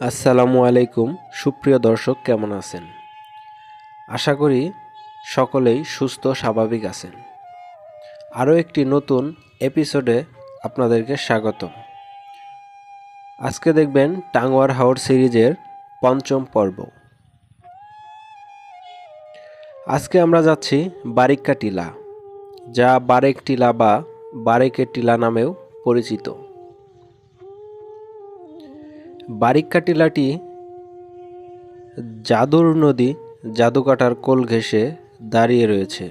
আসসালামু আলাইকুম সুপ্রিয় দর্শক, কেমন আছেন? আশা করি সকলেই সুস্থ স্বাভাবিক আছেন। আরও একটি নতুন এপিসোডে আপনাদেরকে স্বাগতম। আজকে দেখবেন টাঙ্গুয়ার হাওর সিরিজের পঞ্চম পর্ব। আজকে আমরা যাচ্ছি বারিক্কা টিলা, যা বারেক টিলা বা বারেকের টিলা নামেও পরিচিত। বারিক্কা টিলাটি জাদুর নদী জাদুকাটার কোল ঘেঁষে দাঁড়িয়ে রয়েছে।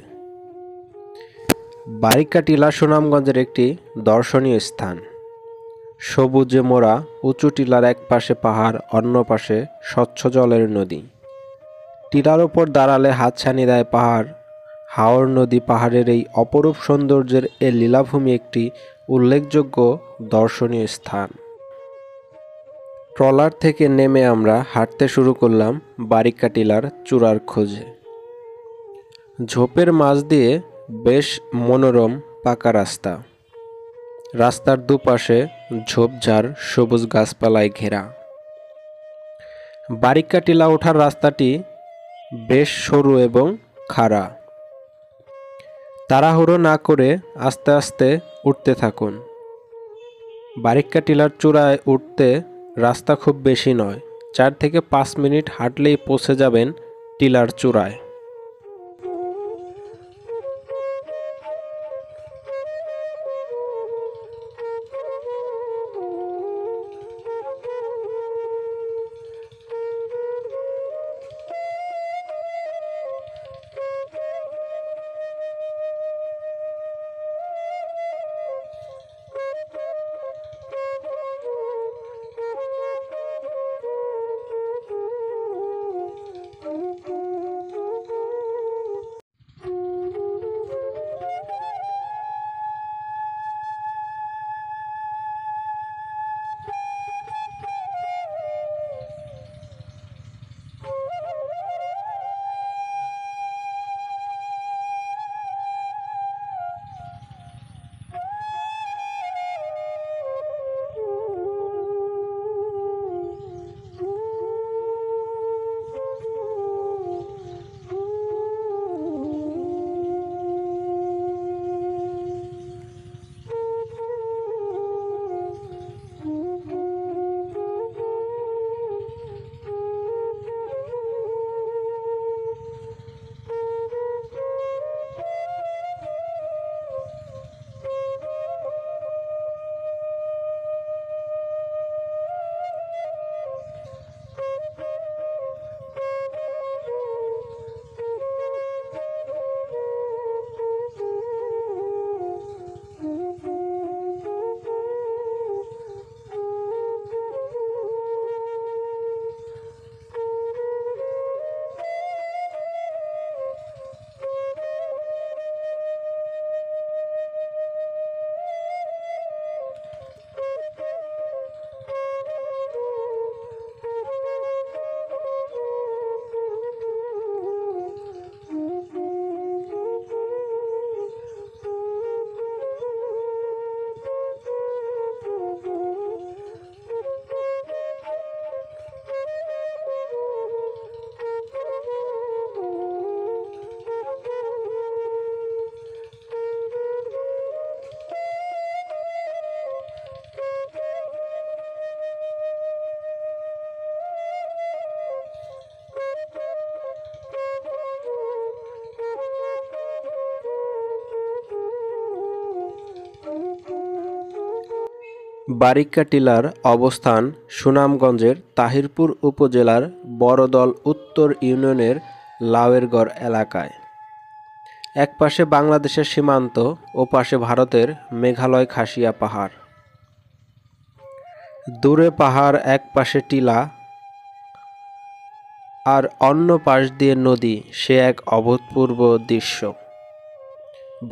বারিক্কা টিলা সুনামগঞ্জের একটি দর্শনীয় স্থান। সবুজে মোড়া উঁচু টিলার এক পাশে পাহাড়, অন্য পাশে স্বচ্ছ জলের নদী। টিলার ওপর দাঁড়ালে হাতছানি দেয় পাহাড়। হাওর নদী পাহাড়ের এই অপরূপ সৌন্দর্যের এ লীলাভূমি একটি উল্লেখযোগ্য দর্শনীয় স্থান। ট্রলার থেকে নেমে আমরা হাঁটতে শুরু করলাম বারিক্কা টিলার চূড়ার খোঁজে। ঝোপের মাঝ দিয়ে বেশ মনোরম পাকা রাস্তা। রাস্তার দুপাশে ঝোপঝাড় সবুজ গাছপালায় ঘেরা। বারিক্কা টিলা ওঠার রাস্তাটি বেশ সরু এবং খাড়া। তাড়াহুড়ো না করে আস্তে আস্তে উঠতে থাকুন। বারিক্কা টিলার চূড়ায় উঠতে রাস্তা খুব বেশি নয়, 4 থেকে 5 মিনিট হাঁটলেই পৌঁছে যাবেন টিলার চূড়ায়। বারিক্কা টিলার অবস্থান সুনামগঞ্জের তাহিরপুর উপজেলার বড়দল উত্তর ইউনিয়নের লাউয়েরগড় এলাকায়। এক পাশে বাংলাদেশের সীমান্ত, ও পাশে ভারতের মেঘালয় খাসিয়া পাহাড়। দূরে পাহাড়, এক পাশে টিলা, আর অন্য পাশ দিয়ে নদী। সে এক অভূতপূর্ব দৃশ্য।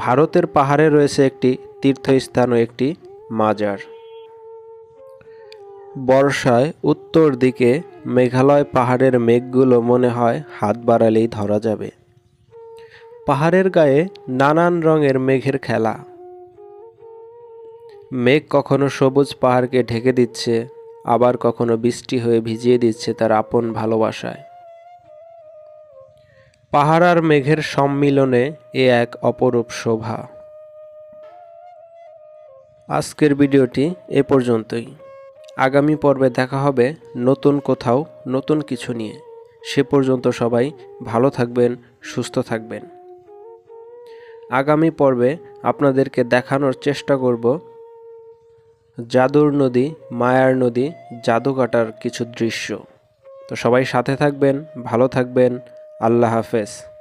ভারতের পাহাড়ে রয়েছে একটি তীর্থস্থান ও একটি মাজার। বর্ষায় উত্তর দিকে মেঘালয় পাহাড়ের মেঘগুলো মনে হয় হাত বাড়ালেই ধরা যাবে। পাহাড়ের গায়ে নানান রঙের মেঘের খেলা। মেঘ কখনো সবুজ পাহাড়কে ঢেকে দিচ্ছে, আবার কখনো বৃষ্টি হয়ে ভিজিয়ে দিচ্ছে তার আপন ভালোবাসায়। পাহাড় আর মেঘের সম্মিলনে এ এক অপরূপ শোভা। আজকের ভিডিওটি এ পর্যন্তই। আগামী পর্বে দেখা হবে নতুন কোথাও নতুন কিছু নিয়ে। সে পর্যন্ত সবাই ভালো থাকবেন, সুস্থ থাকবেন। আগামী পর্বে আপনাদেরকে দেখানোর চেষ্টা করব জাদুর নদী, মায়ার নদী, জাদুকাটার কিছু দৃশ্য। তো সবাই সাথে থাকবেন, ভালো থাকবেন। আল্লাহ হাফেজ।